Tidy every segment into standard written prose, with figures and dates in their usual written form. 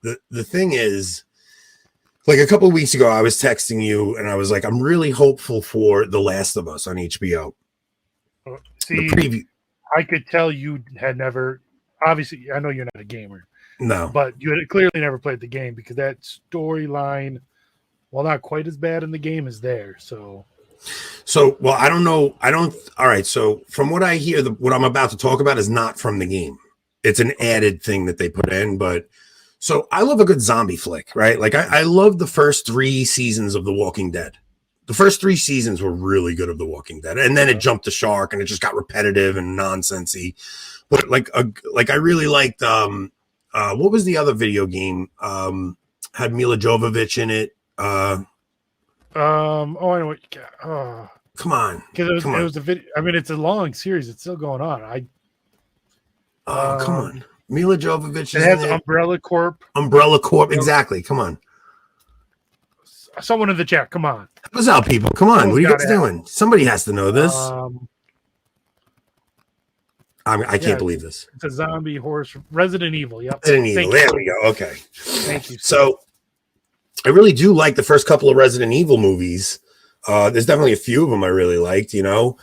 The thing is, like a couple of weeks ago, I was texting you and I was like, I'm really hopeful for The Last of Us on HBO. See, the preview. I could tell you had never. Obviously, I know you're not a gamer. No, but you had clearly never played the game because that storyline, while not quite as bad in the game, is there. So, well, I don't know. All right. So, from what I hear, what I'm about to talk about is not from the game. It's an added thing that they put in. But so I love a good zombie flick, right? Like I love the first 3 seasons of The Walking Dead. The first 3 seasons were really good of The Walking Dead, and then it jumped the shark, and it just got repetitive and nonsensy. But like I really liked. What was the other video game? Had Mila Jovovich in it. I know. Come on, because it was a video. I mean, it's a long series. It's still going on. Come on, Mila Jovovich. It has Umbrella Corp. Umbrella Corp, exactly. Come on. Someone in the chat, come on. Help us out, people. Come on. What are you guys doing? Somebody has to know this. I can't believe this. It's a zombie horse. Resident Evil. Yep. Resident Evil. There we go. Okay. Thank you. So I really do like the first couple of Resident Evil movies. There's definitely a few of them I really liked, the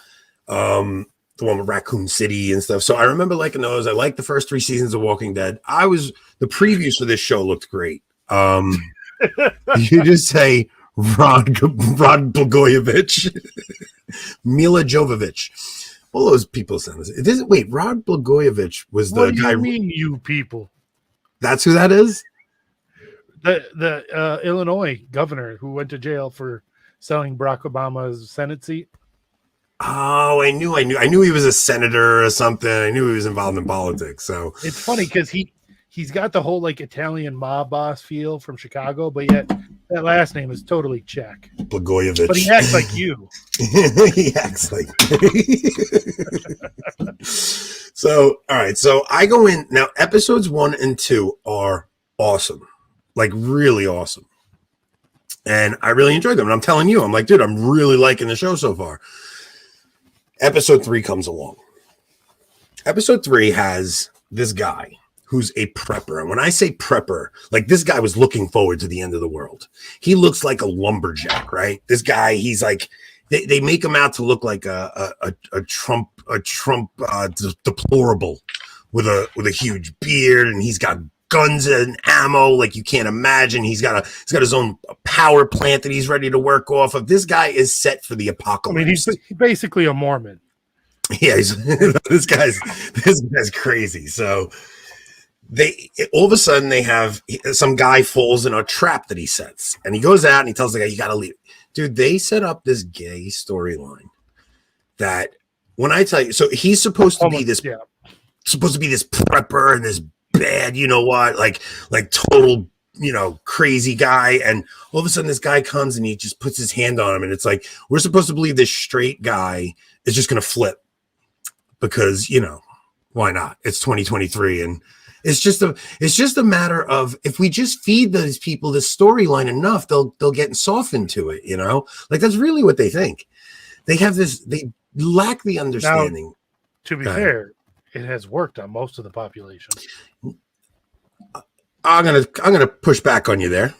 one with Raccoon City and stuff. So I remember liking those. I liked the first 3 seasons of Walking Dead. The previews for this show looked great. You just say Rod Blagojevich, Mila Jovovich. All those people sound this. Wait, Rod Blagojevich was the guy. What do you mean, you people? That's who that is? The Illinois governor who went to jail for selling Barack Obama's Senate seat. Oh, I knew he was a senator or something. I knew he was involved in politics. So it's funny because he's got the whole like Italian mob boss feel from Chicago, but yet that last name is totally Czech. Blagojevich. But he acts like you. He acts like So, all right. So I go in now. Episodes 1 and 2 are awesome, like really awesome, and I really enjoyed them. And I'm telling you, I'm like, dude, I'm really liking the show so far. Episode 3 comes along. Episode 3 has this guy who's a prepper. And when I say prepper, like this guy was looking forward to the end of the world. He looks like a lumberjack, right? This guy, he's like, they make him out to look like a Trump deplorable with a huge beard, and he's got guns and ammo like you can't imagine. He's got his own power plant that he's ready to work off of. This guy is set for the apocalypse. I mean, he's basically a Mormon. Yeah, this guy's crazy. So all of a sudden they have some guy falls in a trap that he sets, and he goes out and he tells the guy, "You got to leave." Dude, they set up this gay storyline that when I tell you, so he's supposed to be this prepper and this bad, you know what, like total, crazy guy. And all of a sudden this guy comes and he just puts his hand on him. And it's like, we're supposed to believe this straight guy is just going to flip because, why not? It's 2023. And it's just a matter of if we just feed those people this storyline enough, they'll get softened to it, like that's really what they think. They have this, they lack the understanding. Now, to be fair, it has worked on most of the population. I'm gonna push back on you there.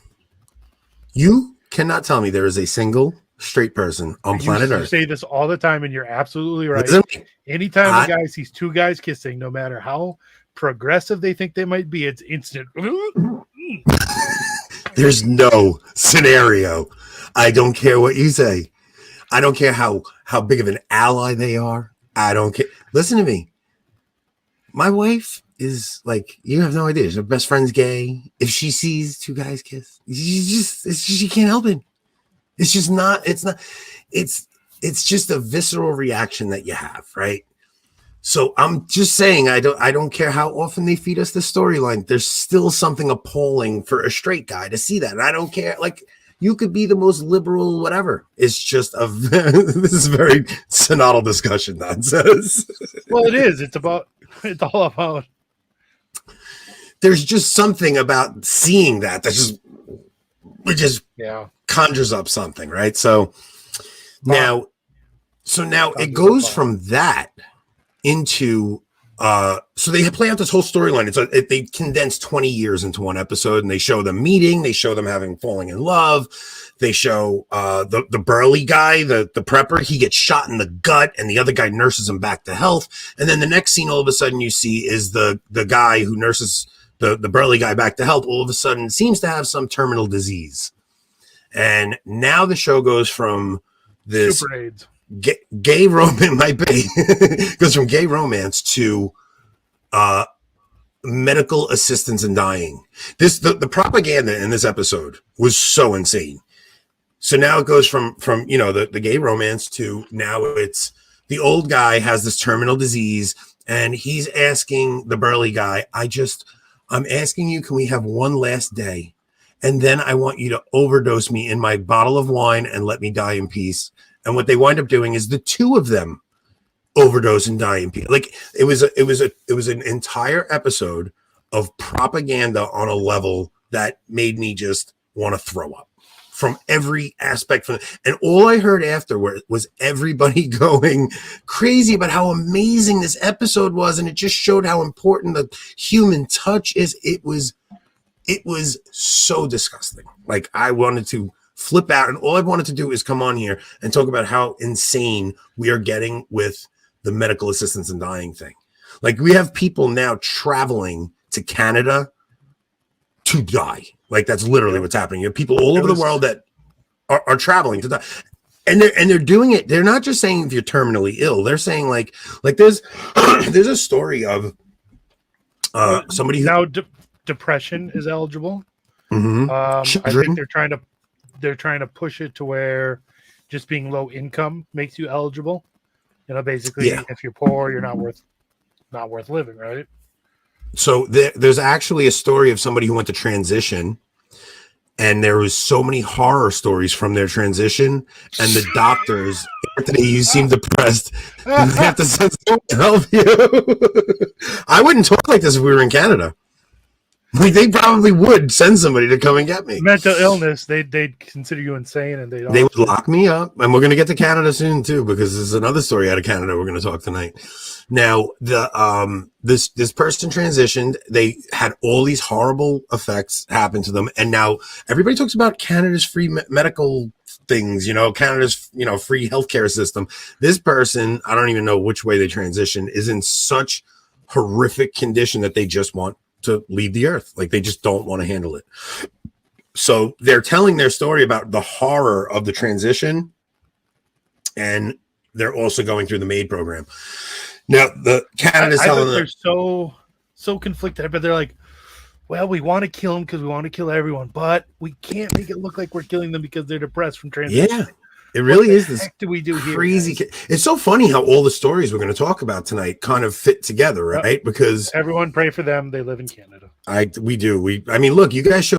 You cannot tell me there is a single straight person on planet Earth. You say this all the time, and you're absolutely right. Anytime a guy sees 2 guys kissing, no matter how progressive they think they might be, it's instant. There's no scenario. I don't care what you say. I don't care how big of an ally they are. I don't care. Listen to me. My wife is like, you have no idea. Her best friend's gay. If she sees 2 guys kiss, she can't help it. It's just not. It's just a visceral reaction that you have, right? So I'm just saying, I don't care how often they feed us the storyline. There's still something appalling for a straight guy to see that. And I don't care. Like, you could be the most liberal, whatever. It's just this is very synodal discussion nonsense. Well, it is. It's all about. There's just something about seeing that just conjures up something, right? So now it goes from that into So they play out this whole storyline. They condense 20 years into one episode, and they show them meeting, they show them falling in love. They show the burly guy, the prepper, he gets shot in the gut, and the other guy nurses him back to health. And then the next scene, all of a sudden, you see is the guy who nurses the burly guy back to health. All of a sudden, seems to have some terminal disease. And now the show goes from this Super AIDS. Gay romance, goes from gay romance to medical assistance in dying. The propaganda in this episode was so insane. So now it goes from the gay romance to now it's the old guy has this terminal disease and he's asking the burly guy, I'm asking you, can we have one last day? And then I want you to overdose me in my bottle of wine and let me die in peace. And what they wind up doing is the two of them overdose and die in peace. Like it was an entire episode of propaganda on a level that made me just want to throw up from every aspect. And all I heard afterward was everybody going crazy about how amazing this episode was. And it just showed how important the human touch is. It was so disgusting. Like I wanted to flip out, and all I wanted to do is come on here and talk about how insane we are getting with the medical assistance in dying thing. Like we have people now traveling to Canada to die. Like that's literally what's happening. You have people all over the world that are traveling to die. And they're doing it. They're not just saying if you're terminally ill. They're saying like there's a story of somebody who now depression is eligible. Mm-hmm. I think they're trying to push it to where just being low income makes you eligible. Basically, if you're poor, you're not worth living, right? So there's actually a story of somebody who went to transition, and there was so many horror stories from their transition, and the doctors, Anthony, you seem depressed. You have to send someone to help you. I wouldn't talk like this if we were in Canada. Like they probably would send somebody to come and get me. Mental illness, they'd consider you insane, and they would lock me up. And we're going to get to Canada soon too, because there's another story out of Canada we're going to talk tonight. Now, this person transitioned. They had all these horrible effects happen to them, and now everybody talks about Canada's free medical things. Canada's free healthcare system. This person, I don't even know which way they transition, is in such horrific condition that they just want to leave the earth. Like they just don't want to handle it. So they're telling their story about the horror of the transition, and they're also going through the MAID program. Now the Canada's telling they're so conflicted, but they're like, well, we want to kill them because we want to kill everyone, but we can't make it look like we're killing them because they're depressed from transition. Yeah. It really is this do we do crazy. Here, it's so funny how all the stories we're going to talk about tonight kind of fit together, right? Because everyone pray for them. They live in Canada. We do. I mean, look, you guys show